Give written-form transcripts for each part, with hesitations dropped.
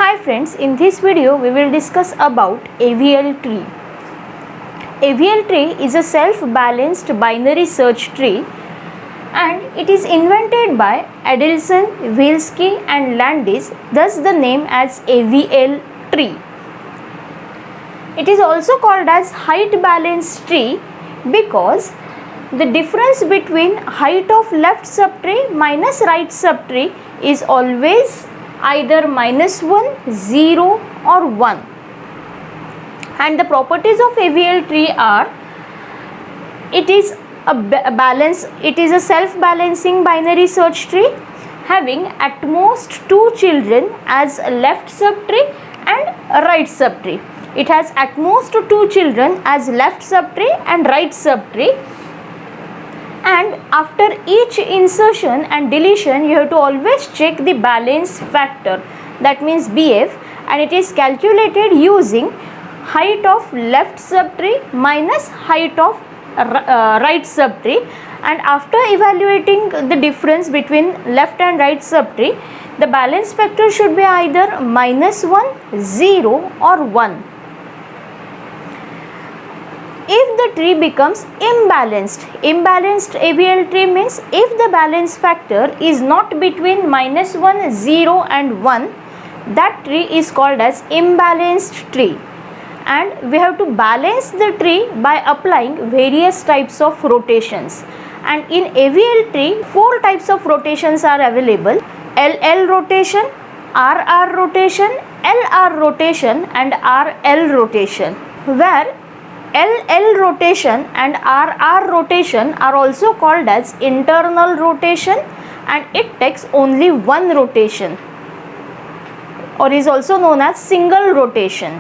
Hi friends, in this video we will discuss about AVL tree. AVL tree is a self-balanced binary search tree and it is invented by Adelson, Vilsky and Landis, thus the name as AVL tree. It is also called as height balanced tree because the difference between height of left subtree minus right subtree is always either -1, 0 or 1. And the properties of AVL tree are, it is a self-balancing binary search tree having at most 2 children as left subtree and right subtree. It has at most 2 children as left subtree and right subtree. And after each insertion and deletion you have to always check the balance factor, that means BF, and it is calculated using height of left subtree minus height of right subtree, and after evaluating the difference between left and right subtree, the balance factor should be either -1, 0 or 1. If the tree becomes imbalanced AVL tree means if the balance factor is not between -1, 0 and 1, that tree is called as imbalanced tree. And we have to balance the tree by applying various types of rotations. And in AVL tree, 4 types of rotations are available: LL rotation, RR rotation, LR rotation and RL rotation, where LL rotation and RR rotation are also called as internal rotation and it takes only one rotation, or is also known as single rotation,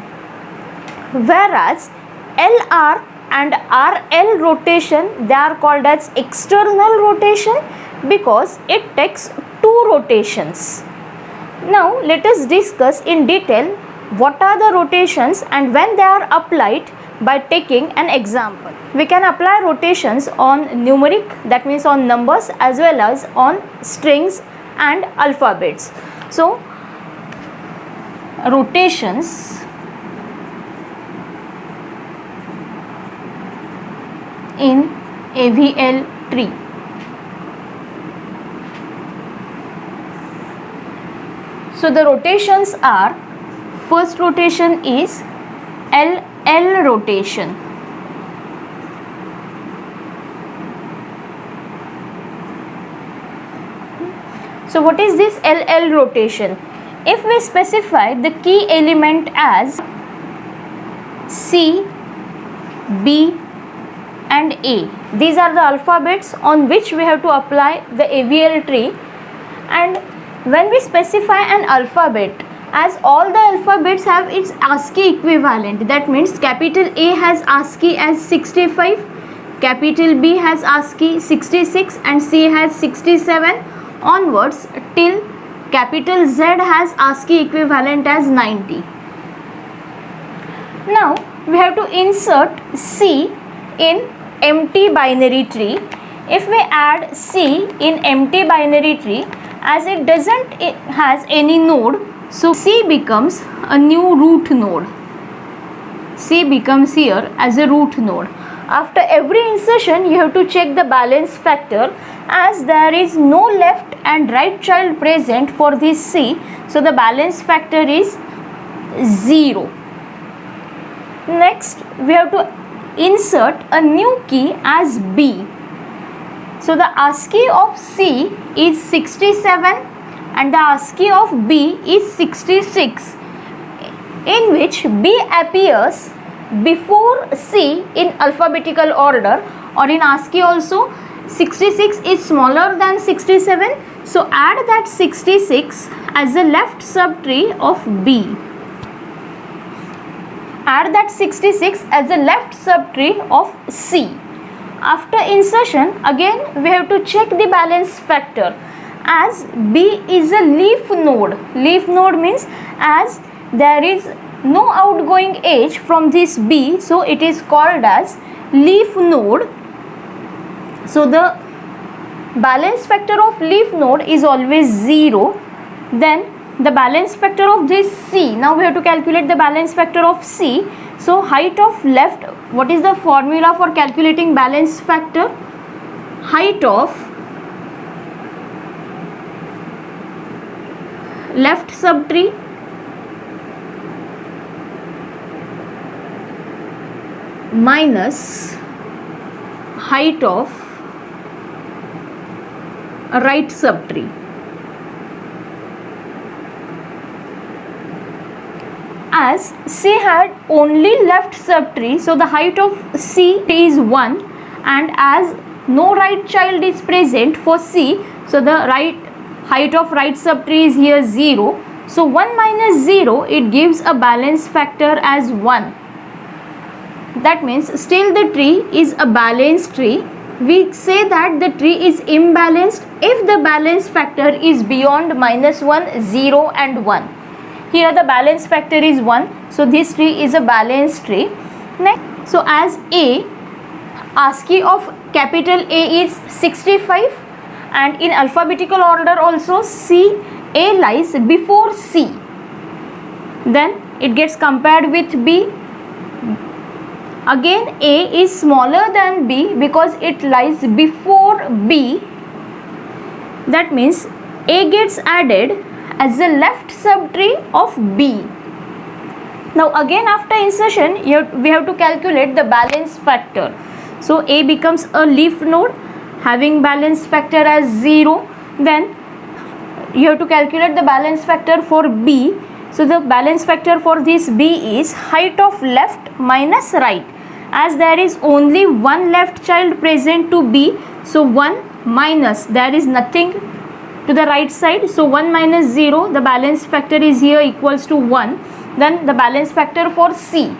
whereas LR and RL rotation, they are called as external rotation because it takes 2 rotations. Now let us discuss in detail what are the rotations and when they are applied by taking an example. We can apply rotations on numeric, that means on numbers, as well as on strings and alphabets. So rotations in AVL tree. So the rotations are, first rotation is LL rotation. So what is this LL rotation? If we specify the key element as C, B and A, these are the alphabets on which we have to apply the AVL tree. And when we specify an alphabet, as all the alphabets have its ASCII equivalent, that means capital A has ASCII as 65, capital B has ASCII 66 and C has 67 onwards till capital Z has ASCII equivalent as 90. Now we have to insert C in empty binary tree. If we add C in empty binary tree, as it doesn't has any node, so C becomes a new root node. C becomes here as a root node. After every insertion you have to check the balance factor, as there is no left and right child present for this C, so the balance factor is 0. Next we have to insert a new key as B. So the ASCII of C is 67 and the ASCII of B is 66, in which B appears before C in alphabetical order, or in ASCII also 66 is smaller than 67, so add that 66 as a left subtree of B. Add that 66 as a left subtree of C. After insertion, again we have to check the balance factor, as B is a leaf node. Leaf node means as there is no outgoing edge from this B, so it is called as leaf node. So the balance factor of leaf node is always 0. Then the balance factor of this C. Now we have to calculate the balance factor of C. So height of left, what is the formula for calculating balance factor? Height of left subtree minus height of right subtree. As C had only left subtree, so the height of C is 1, and as no right child is present for C, so the height of right subtree is here 0. So 1 minus 0, it gives a balance factor as 1. That means still the tree is a balanced tree. We say that the tree is imbalanced if the balance factor is beyond -1, 0 and 1. Here the balance factor is 1, so this tree is a balanced tree. Next, so as A, ASCII of capital A is 65, and in alphabetical order also A lies before C. Then it gets compared with B. Again A is smaller than B because it lies before B. That means A gets added as the left subtree of B. Now again after insertion we have to calculate the balance factor. So A becomes a leaf node having balance factor as 0. Then you have to calculate the balance factor for B. So the balance factor for this B is height of left minus right. As there is only one left child present to B, so 1 minus, there is nothing to the right side, so 1 minus 0, the balance factor is here equals to 1. Then the balance factor for C,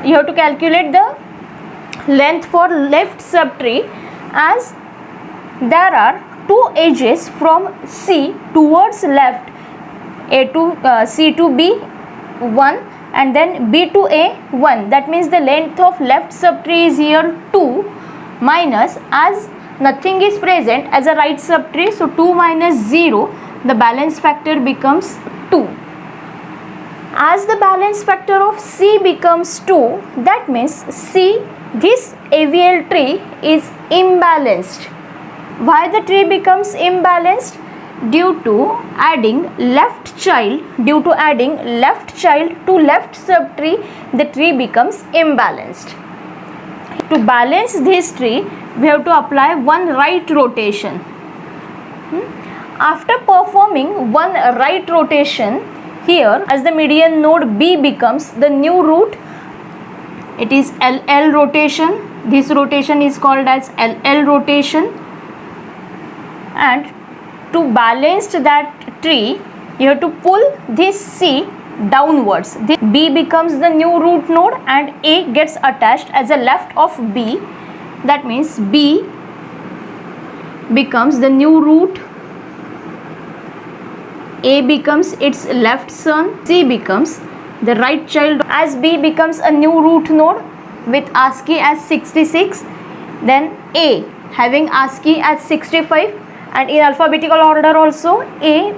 you have to calculate the length for left subtree, as there are two edges from C towards left, C to B 1 and then B to A 1. That means the length of left subtree is here 2 minus, as nothing is present as a right subtree, so 2 minus 0, the balance factor becomes 2. As the balance factor of C becomes 2, that means C, this AVL tree is imbalanced. Why the tree becomes imbalanced? Due to adding left child to left subtree, the tree becomes imbalanced. To balance this tree, we have to apply one right rotation. After performing one right rotation, here as the median node B becomes the new root, it is LL rotation. This rotation is called as LL rotation, and to balance that tree, you have to pull this C downwards. This B becomes the new root node and A gets attached as a left of B. That means B becomes the new root, A becomes its left son, C becomes the right child. As B becomes a new root node with ASCII as 66, then A having ASCII as 65, and in alphabetical order also A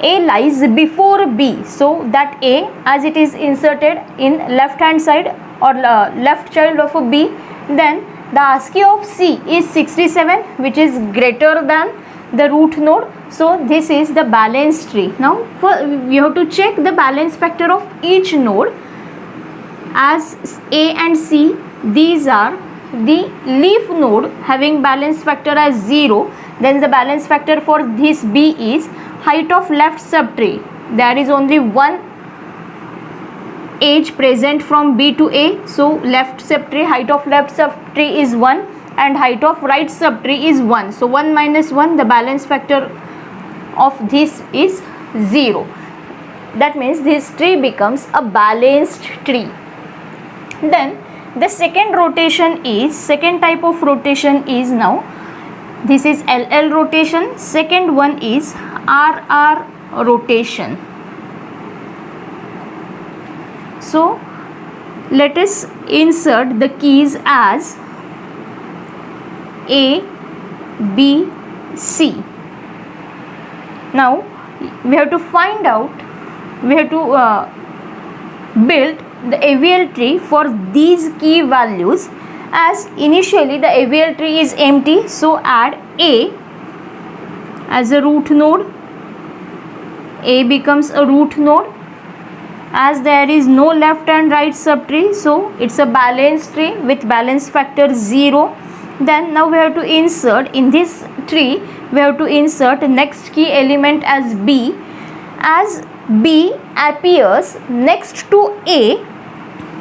lies before B, so that A, as it is inserted in left hand side or left child of a B, then the ASCII of C is 67, which is greater than the root node, so this is the balanced tree. Now you have to check the balance factor of each node. As A and C, these are the leaf node having balance factor as 0. Then the balance factor for this B is height of left subtree. There is only one edge present from B to A, so left subtree, height of left subtree is 1 and height of right subtree is 1. So 1 minus 1, the balance factor of this is 0. That means this tree becomes a balanced tree. Then the second type of rotation is now, this is LL rotation, second one is RR rotation. So let us insert the keys as A, B, C. Now we have to find out, we have to build the AVL tree for these key values. As initially the AVL tree is empty, so add A as a root node. A becomes a root node. As there is no left and right subtree, so it's a balanced tree with balance factor 0. Then now we have to insert in this tree, we have to insert next key element as B. As B appears next to A,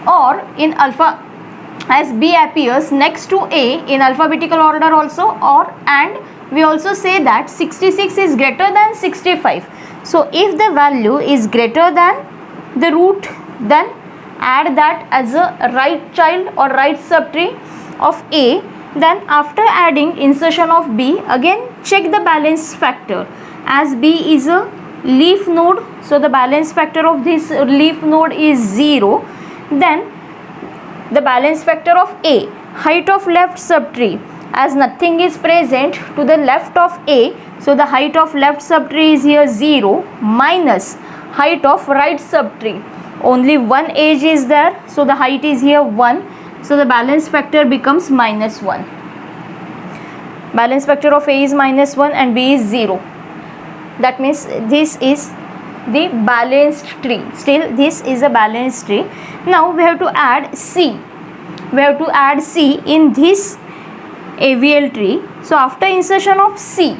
or in alpha, as B appears next to A in alphabetical order also, or and we also say that 66 is greater than 65. So if the value is greater than the root, then add that as a right child or right subtree of A. Then after adding insertion of B, again check the balance factor. As B is a leaf node, so the balance factor of this leaf node is 0. Then the balance factor of A, height of left subtree, as nothing is present to the left of A, so the height of left subtree is here 0, minus height of right subtree, only one edge is there, so the height is here 1, so the balance factor becomes minus 1. Balance factor of A is minus 1 and B is 0. That means this is the balanced tree. Still this is a balanced tree. Now we have to add C. We have to add C in this AVL tree. So after insertion of C,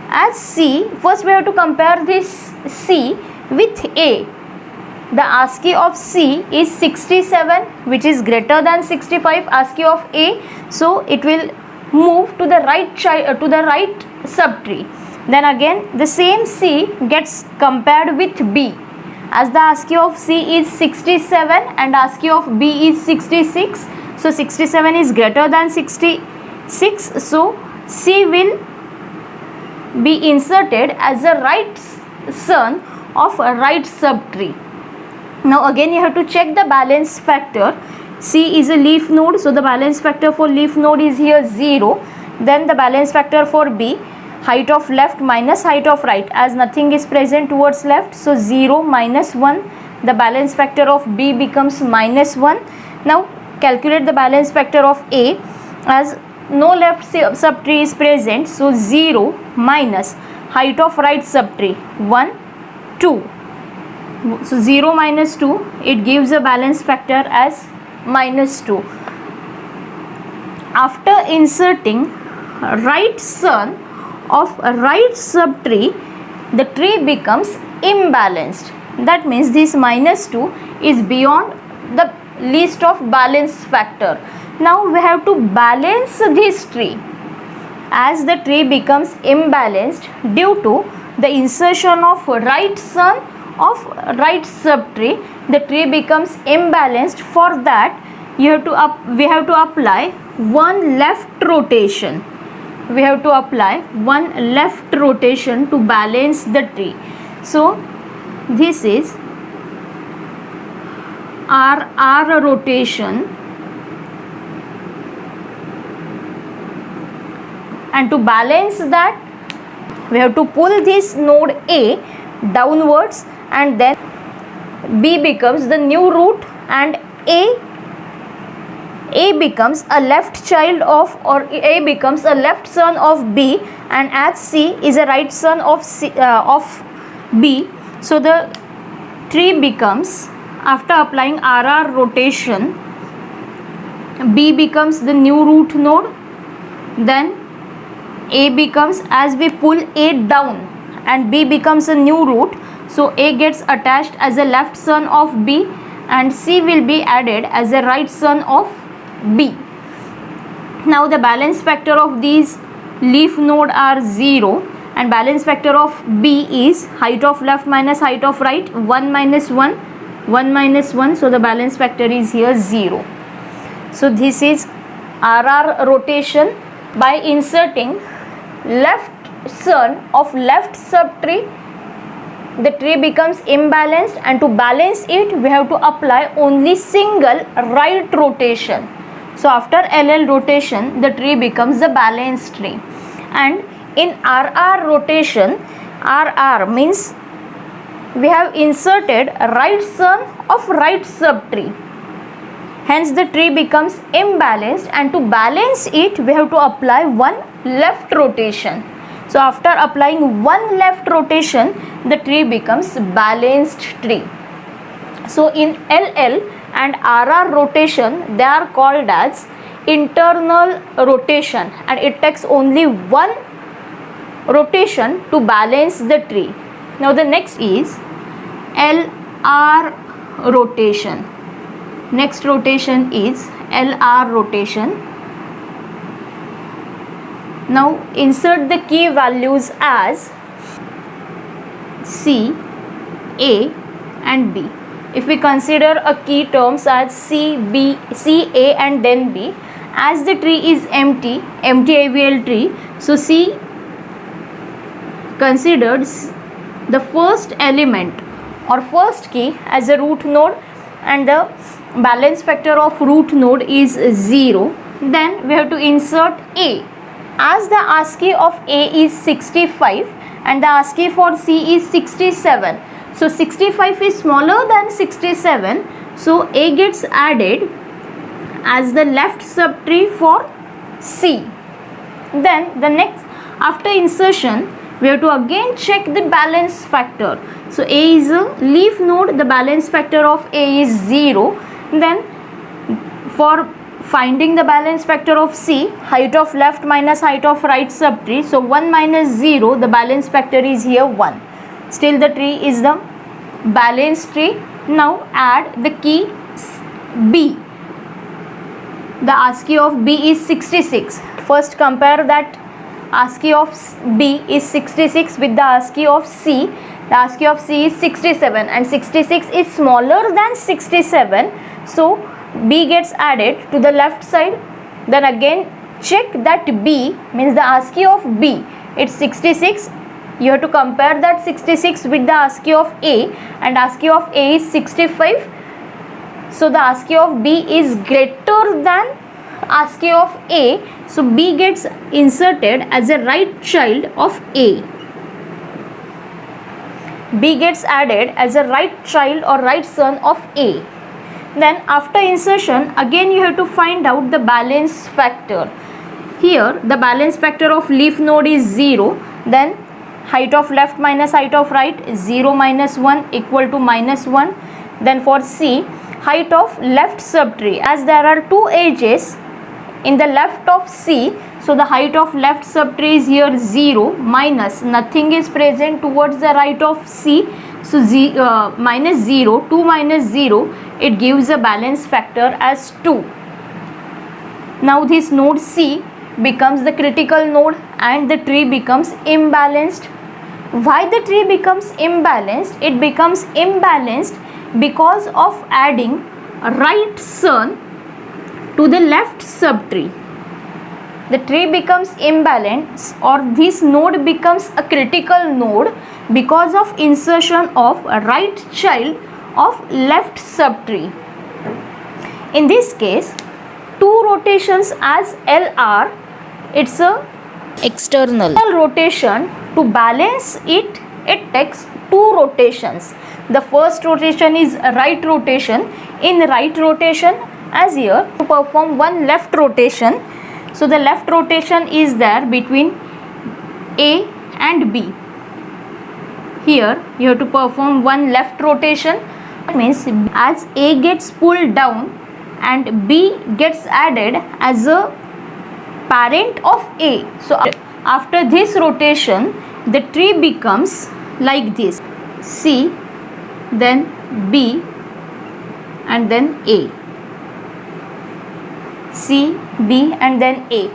as C, first we have to compare this C with A. The ASCII of C is 67, which is greater than 65 ASCII of A. So it will move to the right subtree. Then again the same C gets compared with B. As the ASCII of C is 67 and ASCII of B is 66. So 67 is greater than 66. So C will be inserted as a right son of a right subtree. Now again you have to check the balance factor. C is a leaf node, so the balance factor for leaf node is here 0. Then the balance factor for B, height of left minus height of right, as nothing is present towards left, so 0 minus 1. The balance factor of B becomes minus 1. Now calculate the balance factor of A, as no left subtree is present, so 0 minus height of right subtree 1, 2. So 0 minus 2, it gives a balance factor as minus 2. After inserting right son of a right subtree, the tree becomes imbalanced. That means this minus 2 is beyond the list of balance factor. Now we have to balance this tree. As the tree becomes imbalanced due to the insertion of right son of right subtree, the tree becomes imbalanced. For that we have to apply one left rotation. We have to apply one left rotation to balance the tree. So this is RR rotation, and to balance that we have to pull this node A downwards, and then B becomes the new root and A becomes a left child of, or A becomes a left son of B, and as C is a right son of B, so the tree becomes, after applying RR rotation, B becomes the new root node, then A becomes, as we pull A down and B becomes a new root, so A gets attached as a left son of B and C will be added as a right son of B. Now the balance factor of these leaf node are 0, and balance factor of B is height of left minus height of right, 1 minus 1, 1 minus 1, so the balance factor is here 0. So this is RR rotation. By inserting left son of left subtree, the tree becomes imbalanced, and to balance it we have to apply only single right rotation. So after LL rotation the tree becomes the balanced tree. And in RR rotation RR means we have inserted right son of right subtree. Hence the tree becomes imbalanced, and to balance it we have to apply one left rotation. So after applying one left rotation, the tree becomes balanced tree. So in LL and RR rotation, they are called as internal rotation, and it takes only one rotation to balance the tree. Now the next is LR rotation. Next rotation is LR rotation. Now insert the key values as C, A and B. If we consider a key terms as C, B, C, A and then B, as the tree is empty AVL tree, so C considered the first element or first key as a root node, and the balance factor of root node is 0. Then we have to insert A. As the ASCII of A is 65 and the ASCII for C is 67, so 65 is smaller than 67, so A gets added as the left subtree for C. Then the next, after insertion, we have to again check the balance factor. So A is a leaf node, the balance factor of A is 0. Then for finding the balance factor of C, height of left minus height of right subtree, so 1 minus 0, the balance factor is here 1. Still the tree is the balanced tree. Now add the key B. The ASCII of B is 66. First compare that ASCII of B is 66 with the ASCII of C. The ASCII of C is 67 and 66 is smaller than 67. So B gets added to the left side. Then again check that B means the ASCII of B, it's 66. You have to compare that 66 with the ASCII of A, and ASCII of A is 65. So the ASCII of B is greater than ASCII of A, so B gets inserted as a right child of A. B gets added as a right child or right son of A. Then after insertion, again you have to find out the balance factor. Here the balance factor of leaf node is 0. Then height of left minus height of right is 0 minus 1 equal to minus 1. Then for C, height of left subtree, as there are two edges in the left of C, so the height of left subtree is here 0 minus nothing is present towards the right of C, so minus 0, 2 minus 0, it gives a balance factor as 2. Now this node C becomes the critical node and the tree becomes imbalanced. Why the tree becomes imbalanced? It becomes imbalanced because of adding right son to the left subtree. The tree becomes imbalanced, or this node becomes a critical node because of insertion of a right child of left subtree. In this case, two rotations as LR, it's a external rotation. To balance it, it takes two rotations. The first rotation is right rotation. In right rotation, as here, to perform one left rotation, so the left rotation is there between A and B. Here you have to perform one left rotation. That means as A gets pulled down and B gets added as a parent of A. So after this rotation, the tree becomes like this: C, then B and then A. C, B and then A.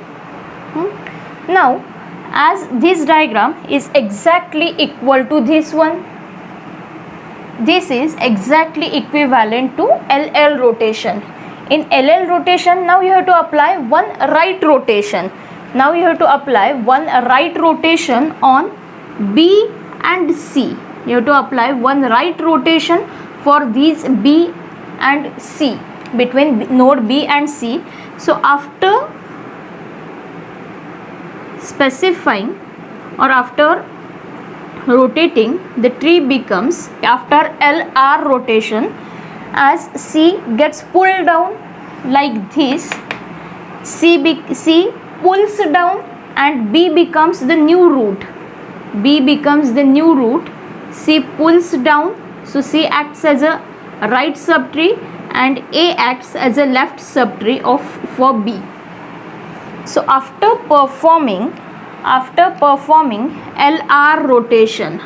Now as this diagram is exactly equal to this one, this is exactly equivalent to LL rotation. In LL rotation, now you have to apply one right rotation. Now you have to apply one right rotation on B and C. You have to apply one right rotation for these B and C, between node B and C. So after specifying or after rotating, the tree becomes, after LR rotation, as C gets pulled down like this, C pulls down and B becomes the new root. B becomes the new root. C pulls down, so C acts as a right subtree and A acts as a left subtree for B. So after performing LR rotation,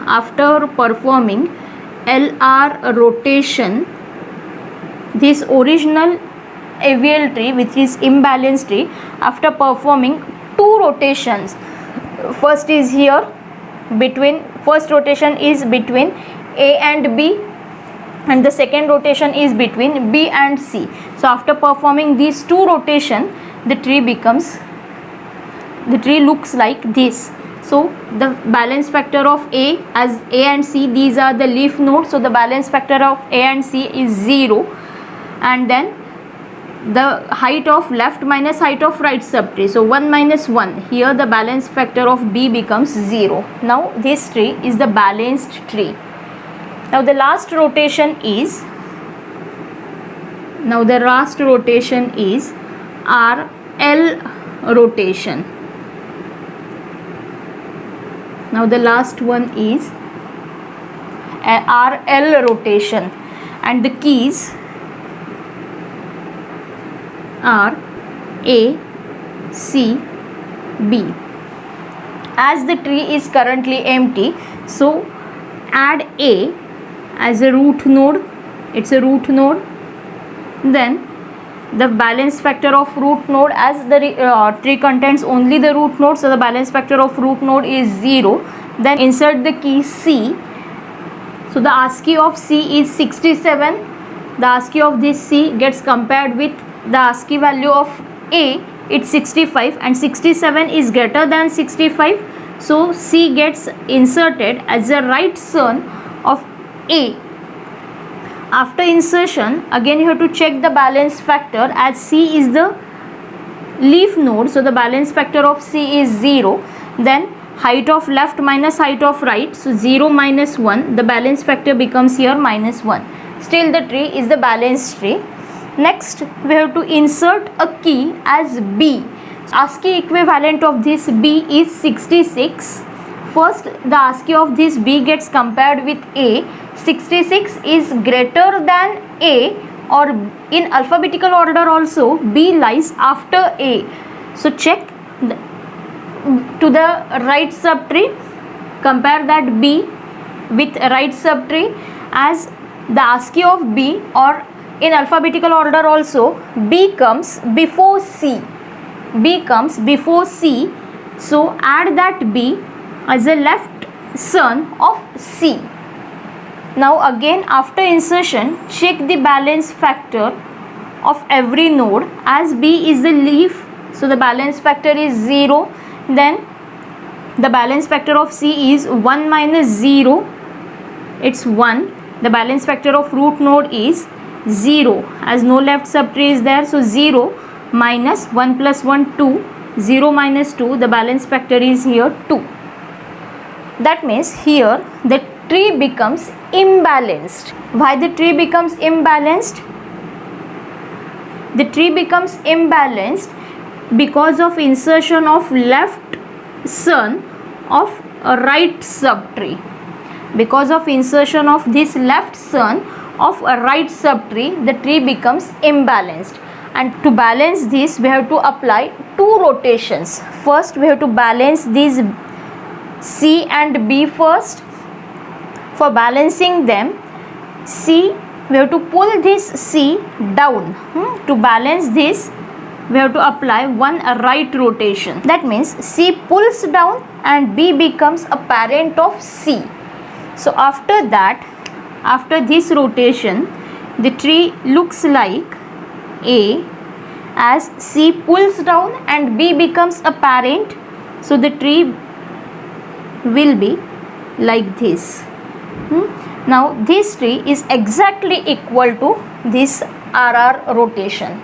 this original AVL tree, which is imbalanced tree, after performing two rotations, first rotation is between A and B, and the second rotation is between B and C. So after performing these two rotations, the tree looks like this. So the balance factor of A, as A and C, these are the leaf nodes, so the balance factor of A and C is 0, and then the height of left minus height of right subtree, so 1 minus 1, here the balance factor of B becomes 0. Now this tree is the balanced tree. Now the last rotation is RL rotation. Now the last one is RL rotation, and the keys are A, C, B. As the tree is currently empty, so add A as a root node. It's a root node. Then the balance factor of root node, as the tree contains only the root node, so the balance factor of root node is 0. Then insert the key C. So the ASCII of C is 67. The ASCII of this C gets compared with the ASCII value of A, it's 65, and 67 is greater than 65, so C gets inserted as a right son of A. After insertion, again you have to check the balance factor, as C is the leaf node, so the balance factor of C is 0. Then height of left minus height of right, so 0 minus 1, the balance factor becomes here minus 1. Still the tree is the balanced tree. Next we have to insert a key as B. ASCII equivalent of this B is 66. First the ASCII of this B gets compared with A. 66 is greater than A, or in alphabetical order also B lies after A. So check to the right subtree, compare that B with right subtree, as the ASCII of B, or in alphabetical order also, B comes before C. So add that B as a left son of C. Now again after insertion, check the balance factor of every node, as B is the leaf, so the balance factor is 0. Then the balance factor of C is 1 minus 0, it's 1. The balance factor of root node is 0, as no left subtree is there, so 0 minus 1 plus 1, 2, 0 minus 2, the balance factor is here 2. That means here the tree becomes imbalanced. Why the tree becomes imbalanced? The tree becomes imbalanced because of insertion of left son of a right subtree. Because of insertion of this left son of a right subtree, the tree becomes imbalanced. And to balance this, we have to apply two rotations. First we have to balance these C and B first. For balancing them, we have to pull this C down. To balance this, we have to apply one right rotation. That means C pulls down and B becomes a parent of C. So after that, after this rotation, the tree looks like A, as C pulls down and B becomes a parent, so the tree will be like this. Now this tree is exactly equal to this RR rotation.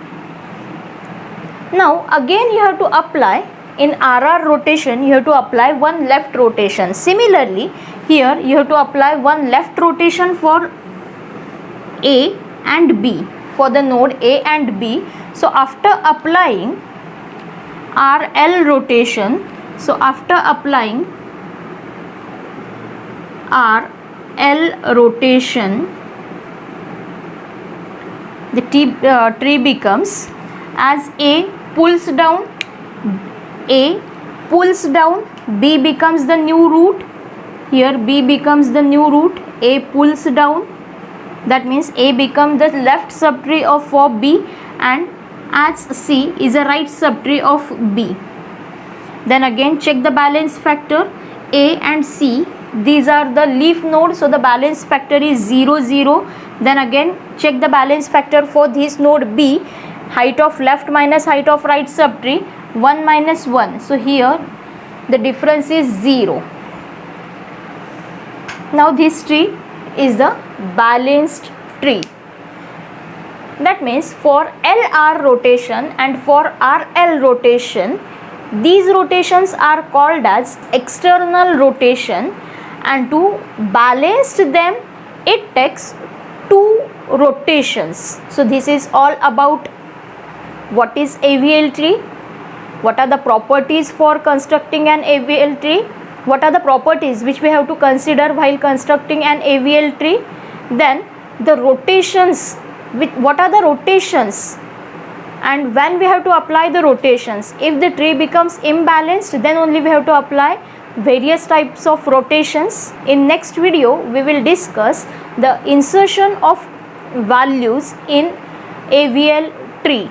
Now again you have to apply, in RR rotation you have to apply one left rotation. Similarly here you have to apply one left rotation for A and B, for the node A and B. So after applying RL rotation, the tree becomes, as A pulls down, B becomes the new root. Here B becomes the new root, A pulls down, that means A becomes the left subtree of B, and as C is a right subtree of B. Then again check the balance factor. A and C, these are the leaf nodes, so the balance factor is 0, 0. Then again check the balance factor for this node B, height of left minus height of right subtree, 1 minus 1. So here the difference is 0. Now this tree is the balanced tree. That means for LR rotation and for RL rotation, these rotations are called as external rotation, and to balance them it takes 2 rotations. So this is all about what is AVL tree, what are the properties for constructing an AVL tree, what are the properties which we have to consider while constructing an AVL tree, then the rotations, what are the rotations and when we have to apply the rotations. If the tree becomes imbalanced, then only we have to apply various types of rotations. In next video we will discuss the insertion of values in AVL tree.